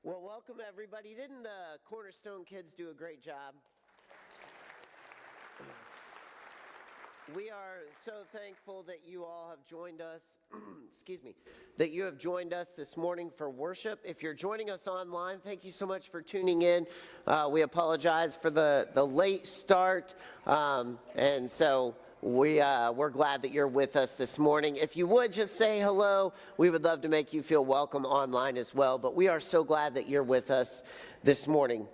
Well, welcome everybody. Didn't the Cornerstone kids do a great job? We are so thankful that you all have joined us, that you have joined us this morning for worship. If you're joining us online, thank you so much for tuning in. We apologize for the late start, and so we're glad that you're with us this morning. If you would just say hello, we would love to make you feel welcome online as well, but we are so glad that you're with us this morning.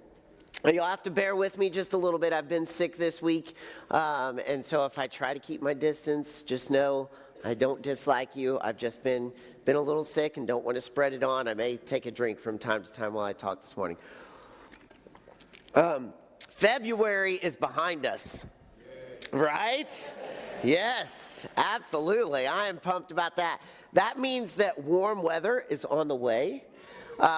You'll have to bear with me just a little bit. I've been sick this week, and so if I try to keep my distance, just know I don't dislike you. I've just been a little sick and don't want to spread it on. I may take a drink from time to time while I talk this morning. February is behind us, right? Yes, absolutely. I am pumped about that. That means that warm weather is on the way.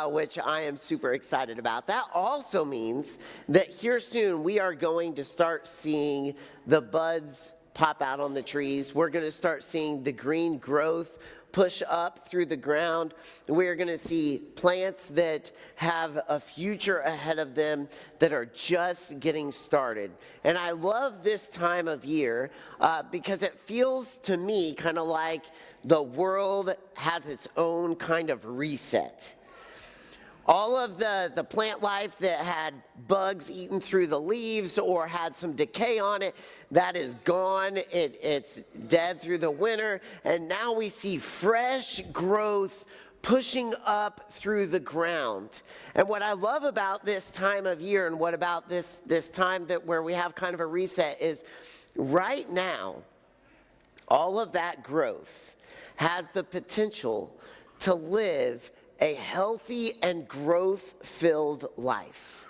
Which I am super excited about. That also means that here soon we are going to start seeing the buds pop out on the trees. We're going to start seeing the green growth push up through the ground. We're going to see plants that have a future ahead of them that are just getting started. And I love this time of year because it feels to me kind of like the world has its own kind of reset. All of the plant life that had bugs eaten through the leaves or had some decay on it, that is gone. It's dead through the winter. And now we see fresh growth pushing up through the ground. And what I love about this time of year and what about this time where we have kind of a reset is right now, all of that growth has the potential to live a healthy and growth-filled life.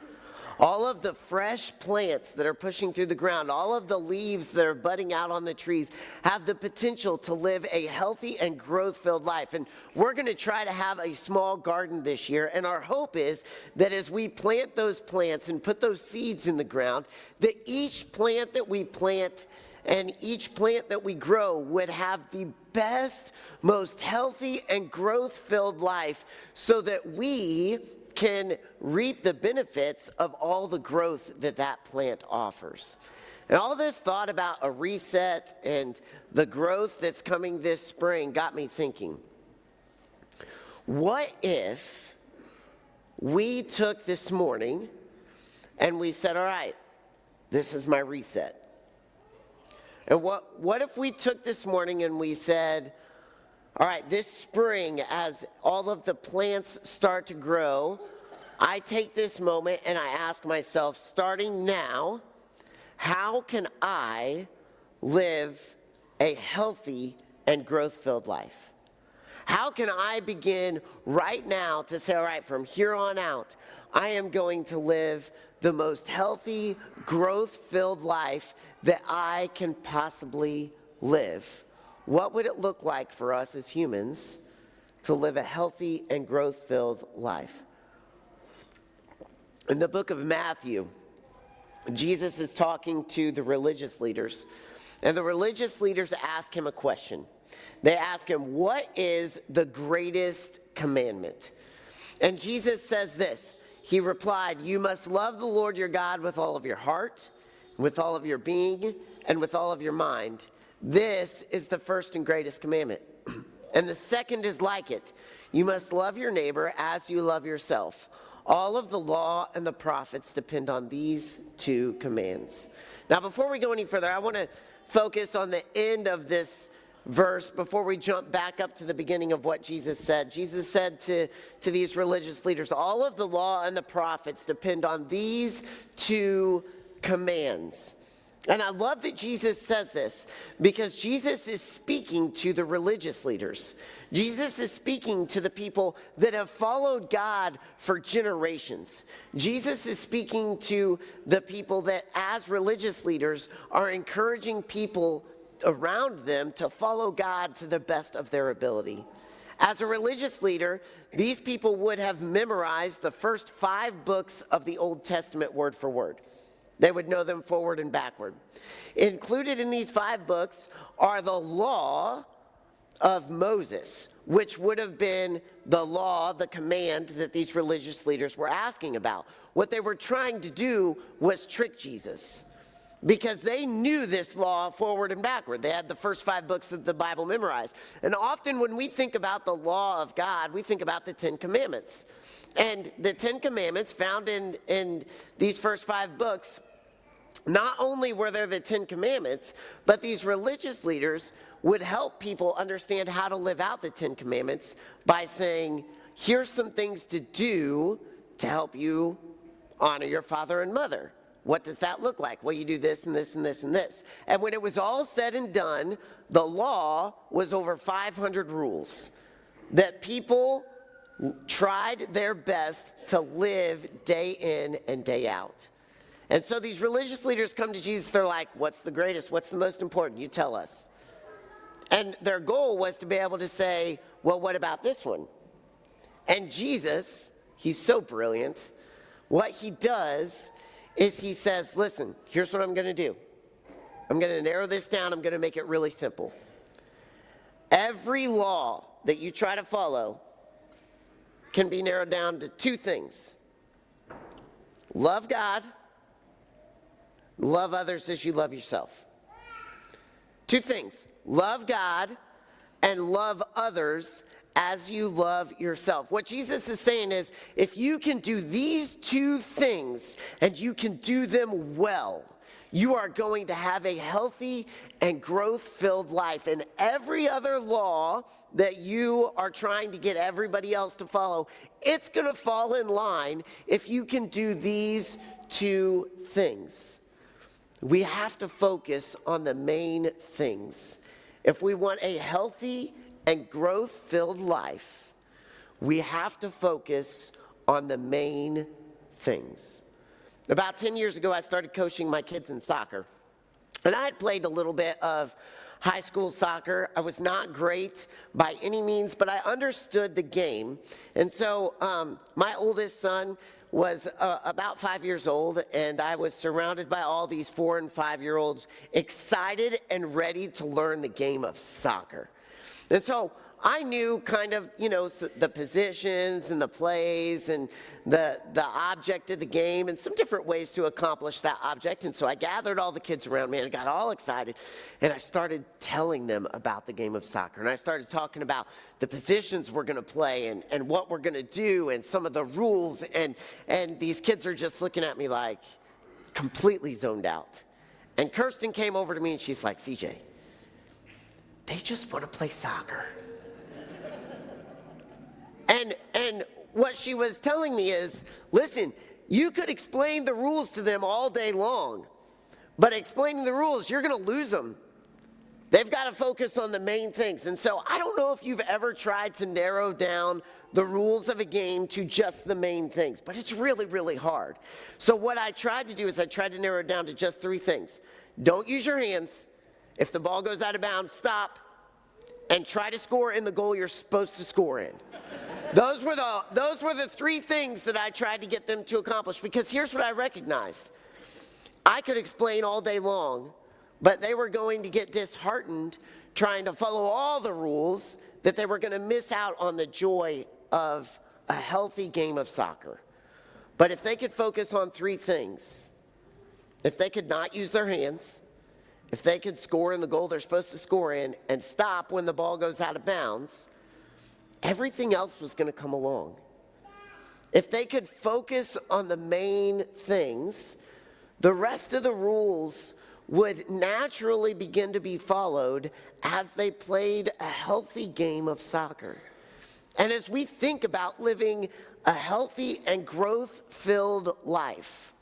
All of the fresh plants that are pushing through the ground, all of the leaves that are budding out on the trees have the potential to live a healthy and growth-filled life. And we're going to try to have a small garden this year. And our hope is that as we plant those plants and put those seeds in the ground, that each plant that we plant and each plant that we grow would have the best, most healthy, and growth-filled life so that we can reap the benefits of all the growth that plant offers. And all this thought about a reset and the growth that's coming this spring got me thinking, what if we took this morning and we said, all right, this is my reset. And what if we took this morning and we said, all right, this spring, as all of the plants start to grow, I take this moment and I ask myself, starting now, how can I live a healthy and growth-filled life? How can I begin right now to say, all right, from here on out, I am going to live the most healthy, growth-filled life that I can possibly live? What would it look like for us as humans to live a healthy and growth-filled life? In the book of Matthew, Jesus is talking to the religious leaders, and the religious leaders ask him a question. They ask him, what is the greatest commandment? And Jesus says this. He replied, you must love the Lord your God with all of your heart, with all of your being, and with all of your mind. This is the first and greatest commandment. And the second is like it. You must love your neighbor as you love yourself. All of the law and the prophets depend on these two commands. Now, before we go any further, I want to focus on the end of this verse before we jump back up to the beginning of what Jesus said. Jesus said to these religious leaders, all of the law and the prophets depend on these two commands. And I love that Jesus says this because Jesus is speaking to the religious leaders. Jesus is speaking to the people that have followed God for generations. Jesus is speaking to the people that, as religious leaders, are encouraging people around them to follow God to the best of their ability. As a religious leader, these people would have memorized the first 5 books of the Old Testament word for word. They would know them forward and backward. Included in these 5 books are the law of Moses, which would have been the law, the command that these religious leaders were asking about. What they were trying to do was trick Jesus, because they knew this law forward and backward. They had the first 5 books of the Bible memorized. And often when we think about the law of God, we think about the 10 Commandments. And the 10 Commandments found in these first 5 books, not only were there the 10 Commandments, but these religious leaders would help people understand how to live out the 10 Commandments by saying, here's some things to do to help you honor your father and mother. What does that look like? Well, you do this and this and this and this. And when it was all said and done, the law was over 500 rules that people tried their best to live day in and day out. And so these religious leaders come to Jesus, they're like, what's the greatest? What's the most important? You tell us. And their goal was to be able to say, well, what about this one? And Jesus, he's so brilliant. What he does is he says, listen, here's what I'm going to do. I'm going to narrow this down. I'm going to make it really simple. Every law that you try to follow can be narrowed down to 2 things. Love God, love others as you love yourself. 2 things. Love God and love others as you love yourself. What Jesus is saying is, if you can do these 2 things and you can do them well, you are going to have a healthy and growth-filled life. And every other law that you are trying to get everybody else to follow, it's going to fall in line if you can do these 2 things. We have to focus on the main things. If we want a healthy and growth-filled life, we have to focus on the main things. About 10 years ago, I started coaching my kids in soccer. And I had played a little bit of high school soccer. I was not great by any means, but I understood the game. And so my oldest son was about 5 years old, and I was surrounded by all these 4 and 5-year-olds excited and ready to learn the game of soccer. And so I knew kind of, the positions and the plays and the object of the game and some different ways to accomplish that object. And so I gathered all the kids around me and got all excited. And I started telling them about the game of soccer. And I started talking about the positions we're going to play and what we're going to do and some of the rules. And these kids are just looking at me like completely zoned out. And Kirsten came over to me and she's like, CJ, they just want to play soccer. And what she was telling me is, listen, you could explain the rules to them all day long, but explaining the rules, you're going to lose them. They've got to focus on the main things. And so I don't know if you've ever tried to narrow down the rules of a game to just the main things, but it's really, really hard. So what I tried to do is I tried to narrow it down to just 3 things. Don't use your hands. If the ball goes out of bounds, stop and try to score in the goal you're supposed to score in. Those were the 3 things that I tried to get them to accomplish, because here's what I recognized. I could explain all day long, but they were going to get disheartened trying to follow all the rules, that they were going to miss out on the joy of a healthy game of soccer. But if they could focus on 3 things, if they could not use their hands, if they could score in the goal they're supposed to score in and stop when the ball goes out of bounds, everything else was going to come along. If they could focus on the main things, the rest of the rules would naturally begin to be followed as they played a healthy game of soccer. And as we think about living a healthy and growth-filled life,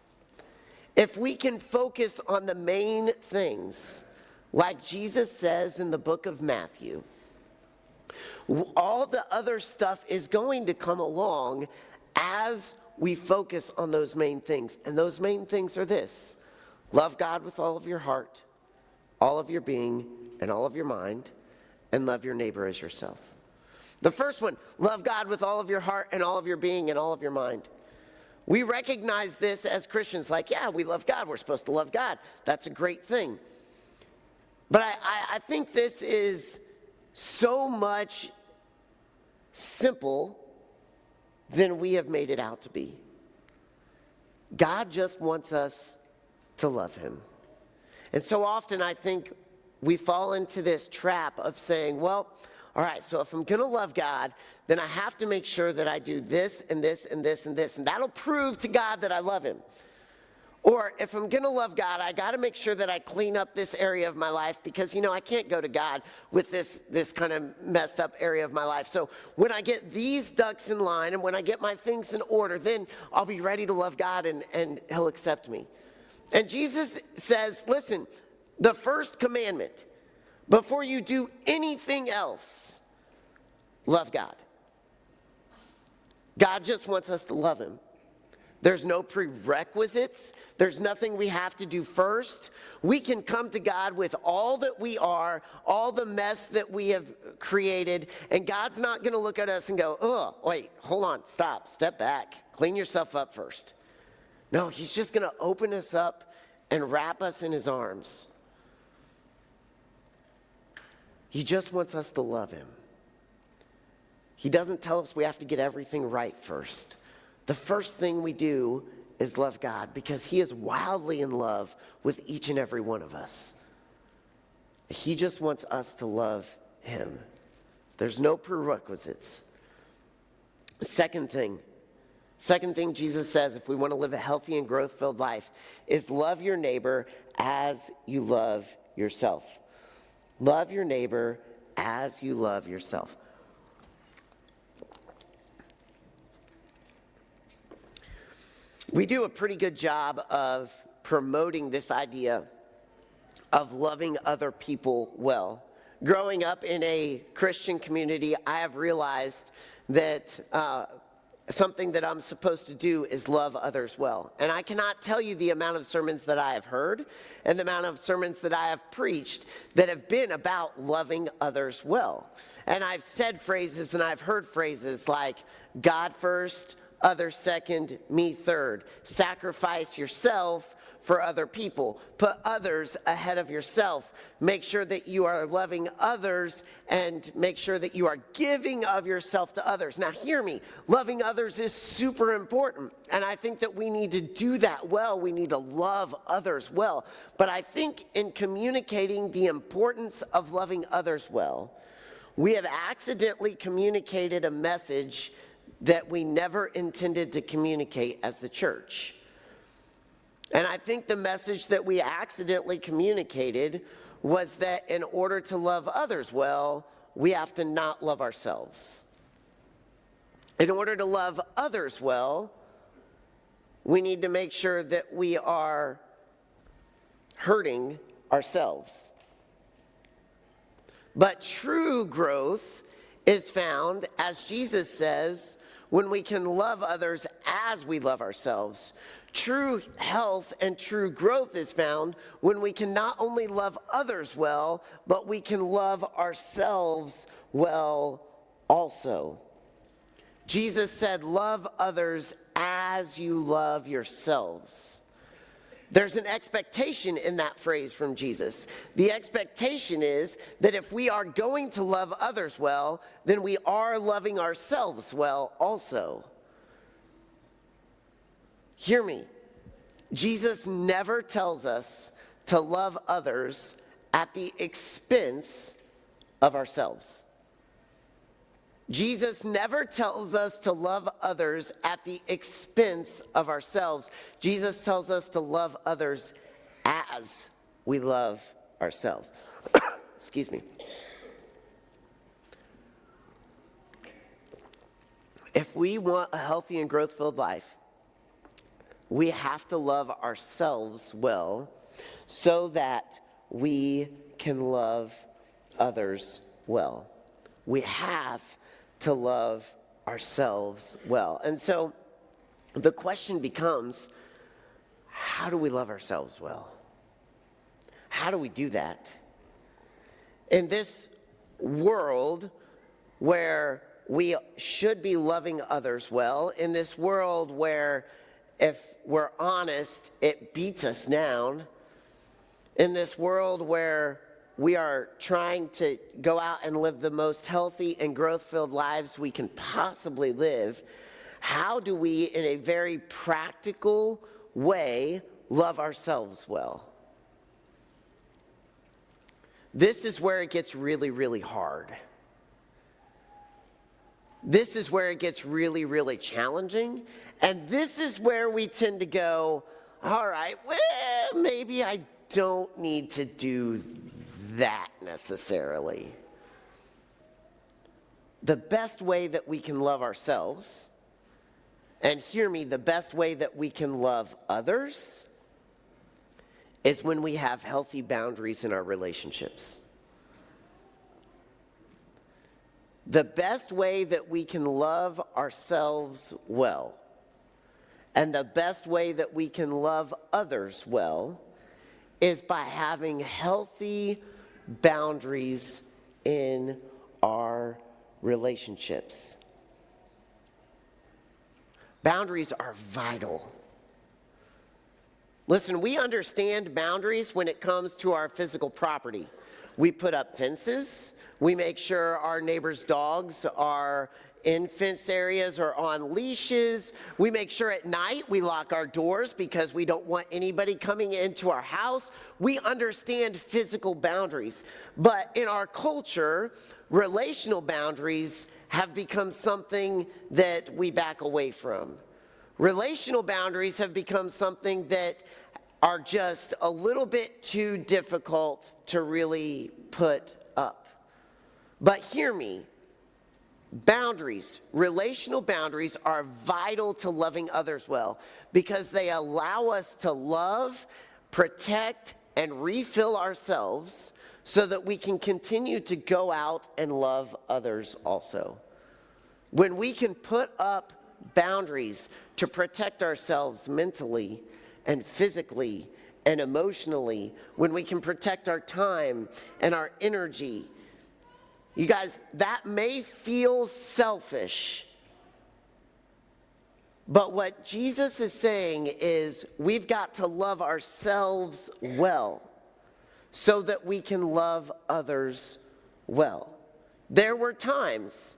if we can focus on the main things, like Jesus says in the book of Matthew, all the other stuff is going to come along as we focus on those main things. And those main things are this: love God with all of your heart, all of your being, and all of your mind, and love your neighbor as yourself. The first one, love God with all of your heart and all of your being and all of your mind. We recognize this as Christians, like, yeah, we love God. We're supposed to love God. That's a great thing. But I think this is so much simple than we have made it out to be. God just wants us to love him. And so often I think we fall into this trap of saying, well, all right, so if I'm going to love God, then I have to make sure that I do this and this and this and this, and that'll prove to God that I love him. Or if I'm going to love God, I got to make sure that I clean up this area of my life because, I can't go to God with this kind of messed up area of my life. So when I get these ducks in line and when I get my things in order, then I'll be ready to love God and he'll accept me. And Jesus says, listen, the first commandment, before you do anything else, love God. God just wants us to love him. There's no prerequisites. There's nothing we have to do first. We can come to God with all that we are, all the mess that we have created, and God's not going to look at us and go, oh, wait, hold on, step back, clean yourself up first. No, he's just going to open us up and wrap us in his arms. He just wants us to love him. He doesn't tell us we have to get everything right first. The first thing we do is love God because he is wildly in love with each and every one of us. He just wants us to love him. There's no prerequisites. Second thing Jesus says if we want to live a healthy and growth-filled life is love your neighbor as you love yourself. Love your neighbor as you love yourself. We do a pretty good job of promoting this idea of loving other people well. Growing up in a Christian community, I have realized that something that I'm supposed to do is love others well. And I cannot tell you the amount of sermons that I have heard and the amount of sermons that I have preached that have been about loving others well. And I've said phrases and I've heard phrases like, God first, others second, me third. Sacrifice yourself for other people. Put others ahead of yourself. Make sure that you are loving others and make sure that you are giving of yourself to others. Now hear me, loving others is super important. And I think that we need to do that well. We need to love others well. But I think in communicating the importance of loving others well, we have accidentally communicated a message that we never intended to communicate as the church. And I think the message that we accidentally communicated was that in order to love others well, we have to not love ourselves. In order to love others well, we need to make sure that we are hurting ourselves. But true growth is found, as Jesus says, when we can love others as we love ourselves. True health and true growth is found when we can not only love others well, but we can love ourselves well also. Jesus said, love others as you love yourselves. There's an expectation in that phrase from Jesus. The expectation is that if we are going to love others well, then we are loving ourselves well also. Hear me. Jesus never tells us to love others at the expense of ourselves. Jesus never tells us to love others at the expense of ourselves. Jesus tells us to love others as we love ourselves. Excuse me. If we want a healthy and growth-filled life, we have to love ourselves well so that we can love others well. We have to love ourselves well. And so the question becomes, how do we love ourselves well? How do we do that? In this world where we should be loving others well, in this world where, if we're honest, it beats us down, in this world where we are trying to go out and live the most healthy and growth-filled lives we can possibly live, how do we, in a very practical way, love ourselves well? This is where it gets really, really hard. This is where it gets really, really challenging. And this is where we tend to go, all right, well, maybe I don't need to do that necessarily. The best way that we can love ourselves, and hear me, the best way that we can love others is when we have healthy boundaries in our relationships. The best way that we can love ourselves well, and the best way that we can love others well, is by having healthy boundaries in our relationships. Boundaries are vital. Listen, we understand boundaries when it comes to our physical property. We put up fences. We make sure our neighbors' dogs are in fenced areas or on leashes. We make sure at night we lock our doors because we don't want anybody coming into our house. We understand physical boundaries. But in our culture, relational boundaries have become something that we back away from. Relational boundaries have become something that are just a little bit too difficult to really put up. But hear me, boundaries, relational boundaries are vital to loving others well because they allow us to love, protect, and refill ourselves so that we can continue to go out and love others also. When we can put up boundaries to protect ourselves mentally and physically and emotionally, when we can protect our time and our energy, you guys, that may feel selfish, but what Jesus is saying is we've got to love ourselves well so that we can love others well. There were times,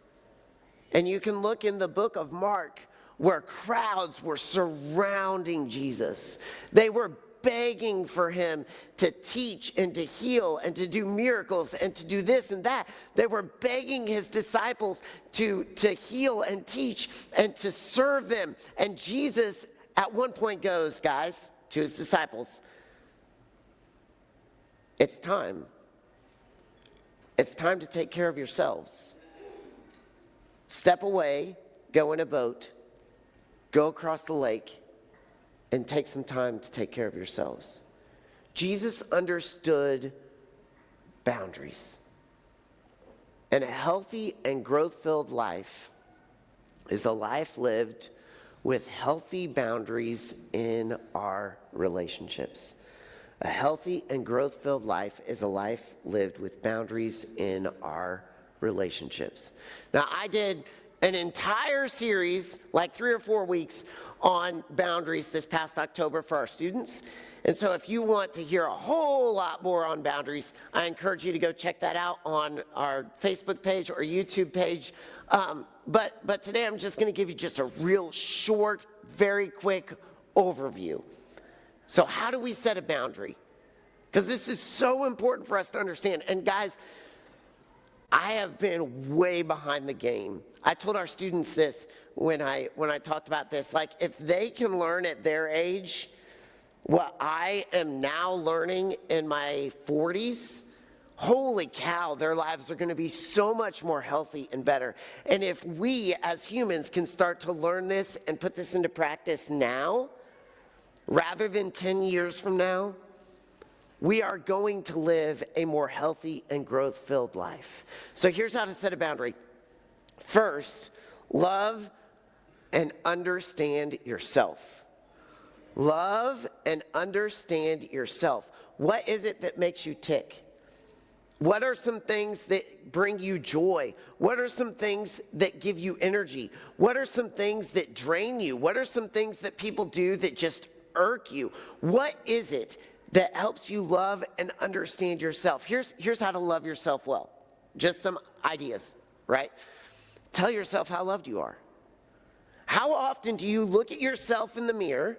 and you can look in the book of Mark, where crowds were surrounding Jesus. They were begging for him to teach and to heal and to do miracles and to do this and that. They were begging his disciples to heal and teach and to serve them. And Jesus at one point goes, guys, to his disciples, it's time. It's time to take care of yourselves. Step away, go in a boat, go across the lake, and take some time to take care of yourselves. Jesus understood boundaries. And a healthy and growth-filled life is a life lived with healthy boundaries in our relationships. A healthy and growth-filled life is a life lived with boundaries in our relationships. Now, I did an entire series, like 3 or 4 weeks, on boundaries this past October for our students. And so if you want to hear a whole lot more on boundaries, I encourage you to go check that out on our Facebook page or YouTube page. But today I'm just going to give you just a real short, very quick overview. So how do we set a boundary? Because this is so important for us to understand. And guys, I have been way behind the game. I told our students this when I talked about this. Like, if they can learn at their age what I am now learning in my 40s, holy cow, their lives are going to be so much more healthy and better. And if we as humans can start to learn this and put this into practice now, rather than 10 years from now, we are going to live a more healthy and growth-filled life. So here's how to set a boundary. First, love and understand yourself. Love and understand yourself. What is it that makes you tick? What are some things that bring you joy? What are some things that give you energy? What are some things that drain you? What are some things that people do that just irk you? What is it that helps you love and understand yourself. Here's how to love yourself well. Just some ideas, right? Tell yourself how loved you are. How often do you look at yourself in the mirror,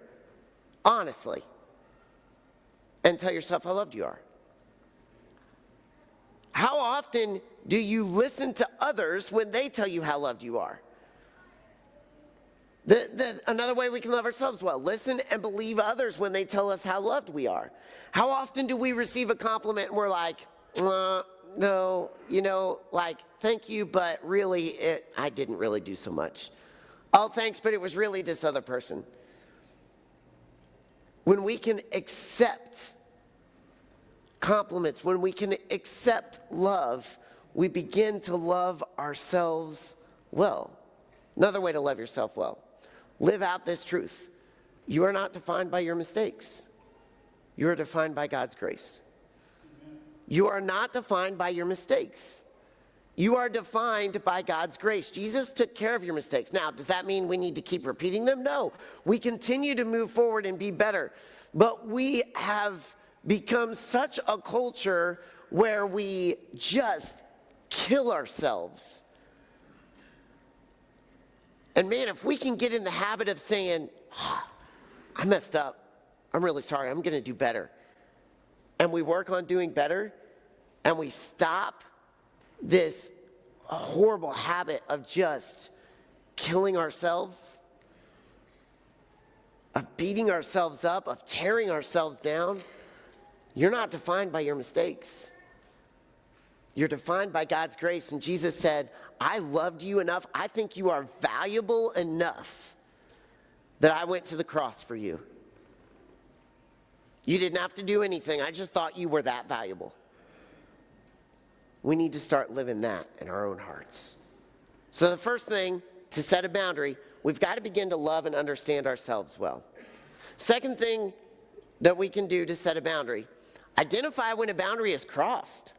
honestly, and tell yourself how loved you are? How often do you listen to others when they tell you how loved you are? Another way we can love ourselves well, listen and believe others when they tell us how loved we are. How often do we receive a compliment and we're like, no, like, thank you, but really, I didn't really do so much. Oh, thanks, but it was really this other person. When we can accept compliments, when we can accept love, we begin to love ourselves well. Another way to love yourself well. Live out this truth. You are not defined by your mistakes. You are defined by God's grace. You are not defined by your mistakes. You are defined by God's grace. Jesus took care of your mistakes. Now, does that mean we need to keep repeating them? No. We continue to move forward and be better. But we have become such a culture where we just kill ourselves. And man, if we can get in the habit of saying, I messed up, I'm really sorry, I'm going to do better. And we work on doing better, and we stop this horrible habit of just killing ourselves, of beating ourselves up, of tearing ourselves down. You're not defined by your mistakes. You're defined by God's grace. And Jesus said, I loved you enough. I think you are valuable enough that I went to the cross for you. You didn't have to do anything. I just thought you were that valuable. We need to start living that in our own hearts. So the first thing, to set a boundary, we've got to begin to love and understand ourselves well. Second thing that we can do to set a boundary, identify when a boundary is crossed.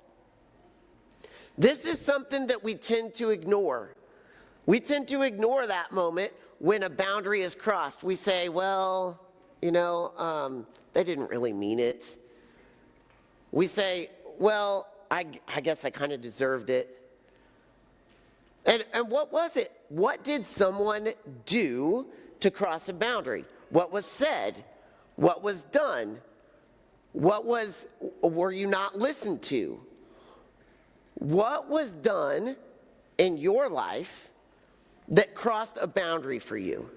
This is something that we tend to ignore. We tend to ignore that moment when a boundary is crossed. We say, well, they didn't really mean it. We say, well, I guess I kind of deserved it. And what was it? What did someone do to cross a boundary? What was said? What was done? Were you not listened to? What was done in your life that crossed a boundary for you?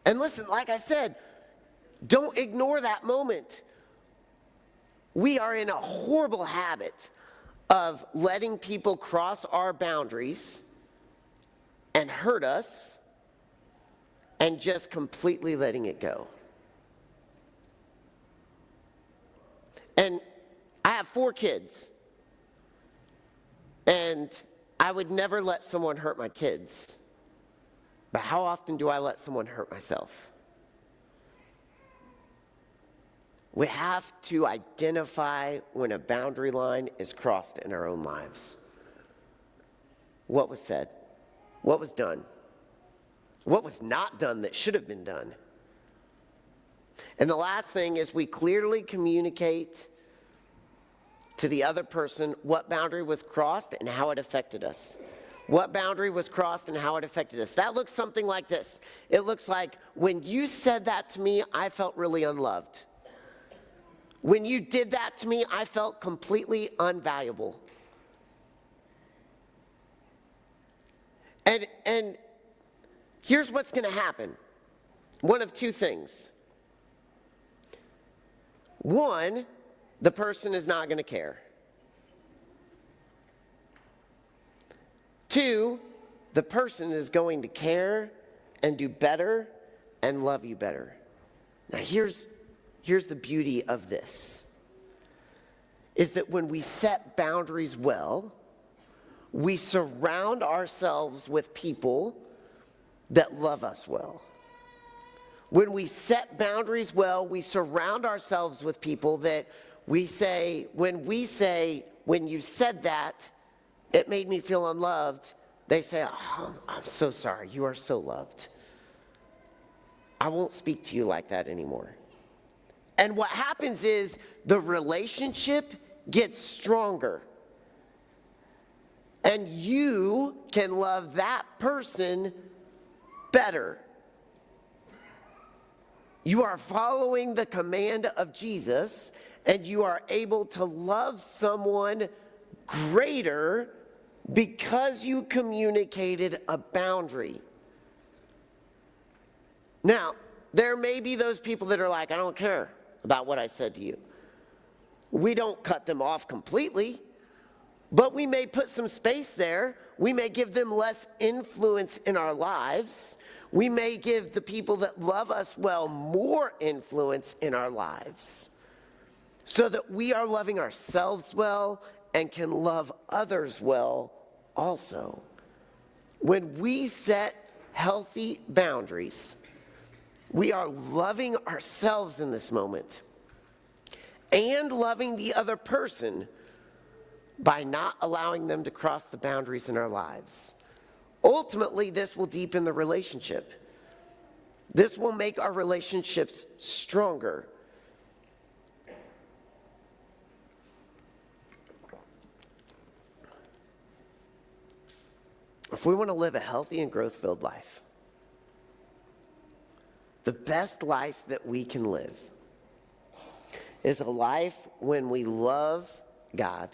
And listen, like I said, don't ignore that moment. We are in a horrible habit of letting people cross our boundaries and hurt us and just completely letting it go. And I have 4 kids. And I would never let someone hurt my kids. But how often do I let someone hurt myself? We have to identify when a boundary line is crossed in our own lives. What was said? What was done? What was not done that should have been done? And the last thing is we clearly communicate to the other person what boundary was crossed and how it affected us. What boundary was crossed and how it affected us. That looks something like this. It looks like, when you said that to me, I felt really unloved. When you did that to me, I felt completely unvaluable. And here's what's going to happen. One of 2 things. One, the person is not going to care. 2, the person is going to care and do better and love you better. Now here's the beauty of this, is that when we set boundaries well, we surround ourselves with people that love us well. When we set boundaries well, we surround ourselves with people that when you said that, it made me feel unloved, they say, oh, I'm so sorry, you are so loved. I won't speak to you like that anymore. And what happens is the relationship gets stronger. And you can love that person better. You are following the command of Jesus, and you are able to love someone greater because you communicated a boundary. Now, there may be those people that are like, I don't care about what I said to you. We don't cut them off completely, but we may put some space there. We may give them less influence in our lives. We may give the people that love us well more influence in our lives so that we are loving ourselves well and can love others well also. When we set healthy boundaries, we are loving ourselves in this moment and loving the other person by not allowing them to cross the boundaries in our lives. Ultimately, this will deepen the relationship. This will make our relationships stronger. If we want to live a healthy and growth-filled life, the best life that we can live is a life when we love God,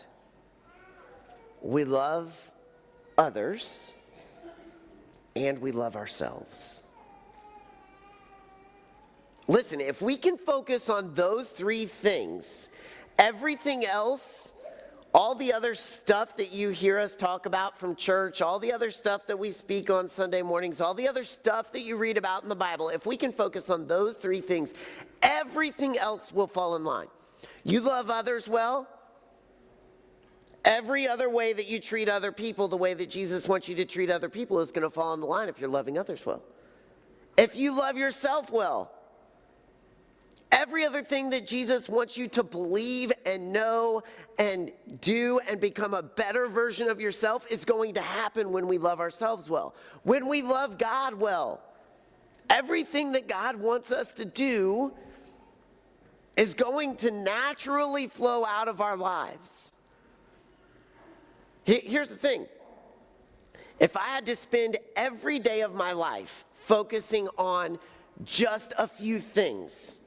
we love others, and we love ourselves. Listen, if we can focus on those three things, everything else, all the other stuff that you hear us talk about from church, all the other stuff that we speak on Sunday mornings, all the other stuff that you read about in the Bible, if we can focus on those three things, everything else will fall in line. You love others well. Every other way that you treat other people, the way that Jesus wants you to treat other people, is going to fall in the line if you're loving others well. If you love yourself well, every other thing that Jesus wants you to believe and know and do and become a better version of yourself is going to happen when we love ourselves well. When we love God well, everything that God wants us to do is going to naturally flow out of our lives. Here's the thing. If I had to spend every day of my life focusing on just a few things,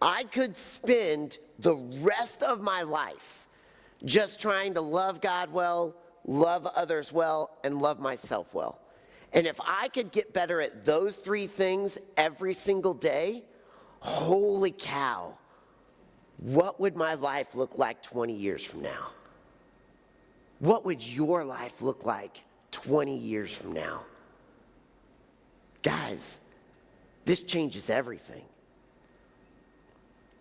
I could spend the rest of my life just trying to love God well, love others well, and love myself well. And if I could get better at those three things every single day, holy cow, what would my life look like 20 years from now? What would your life look like 20 years from now? Guys, this changes everything.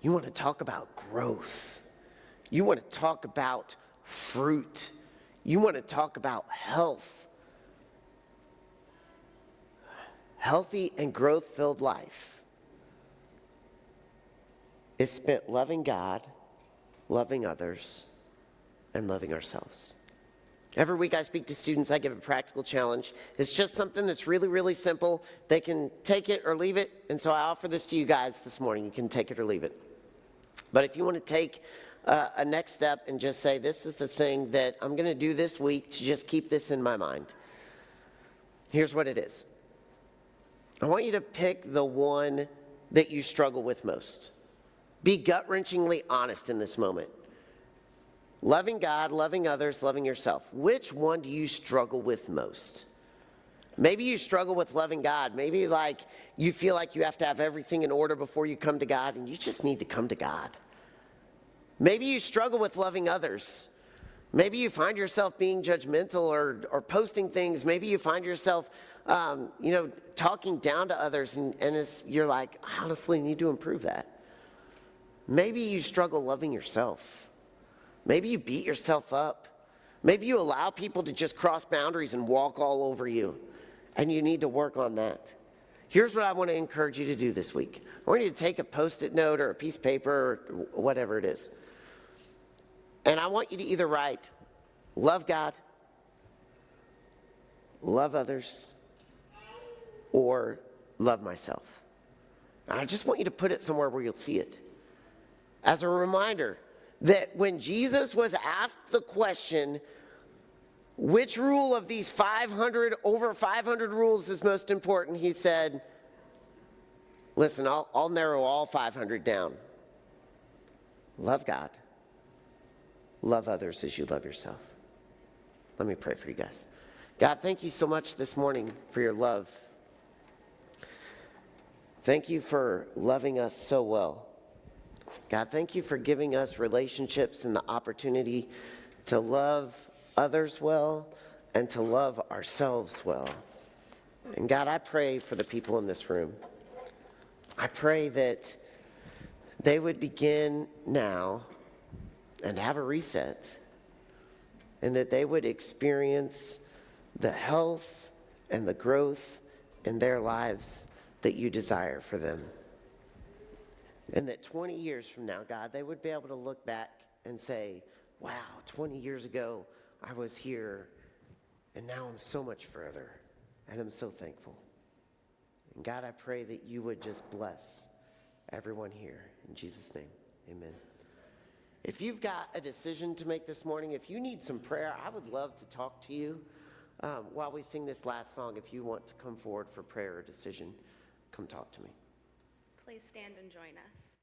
You want to talk about growth. You want to talk about fruit. You want to talk about health. Healthy and growth-filled life is spent loving God, loving others, and loving ourselves. Every week I speak to students, I give a practical challenge. It's just something that's really, really simple. They can take it or leave it, and so I offer this to you guys this morning. You can take it or leave it. But if you want to take a next step and just say, this is the thing that I'm going to do this week to just keep this in my mind. Here's what it is. I want you to pick the one that you struggle with most. Be gut-wrenchingly honest in this moment. Loving God, loving others, loving yourself. Which one do you struggle with most? Maybe you struggle with loving God. Maybe like you feel like you have to have everything in order before you come to God, and you just need to come to God. Maybe you struggle with loving others. Maybe you find yourself being judgmental or posting things. Maybe you find yourself, talking down to others, and you're like, I honestly need to improve that. Maybe you struggle loving yourself. Maybe you beat yourself up. Maybe you allow people to just cross boundaries and walk all over you, and you need to work on that. Here's what I want to encourage you to do this week. I want you to take a Post-it note or a piece of paper or whatever it is, and I want you to either write, love God, love others, or love myself. I just want you to put it somewhere where you'll see it. as a reminder that when Jesus was asked the question, which rule of these over 500 rules is most important, he said, listen, I'll narrow all 500 down. Love God. Love others as you love yourself. Let me pray for you guys. God, thank you so much this morning for your love. Thank you for loving us so well. God, thank you for giving us relationships and the opportunity to love others well and to love ourselves well. And God, I pray for the people in this room. I pray that they would begin now and have a reset, and that they would experience the health and the growth in their lives that you desire for them. And that 20 years from now, God, they would be able to look back and say, wow, 20 years ago, I was here, and now I'm so much further, and I'm so thankful. And God, I pray that you would just bless everyone here. In Jesus' name, amen. If you've got a decision to make this morning, if you need some prayer, I would love to talk to you while we sing this last song. If you want to come forward for prayer or decision, come talk to me. Please stand and join us.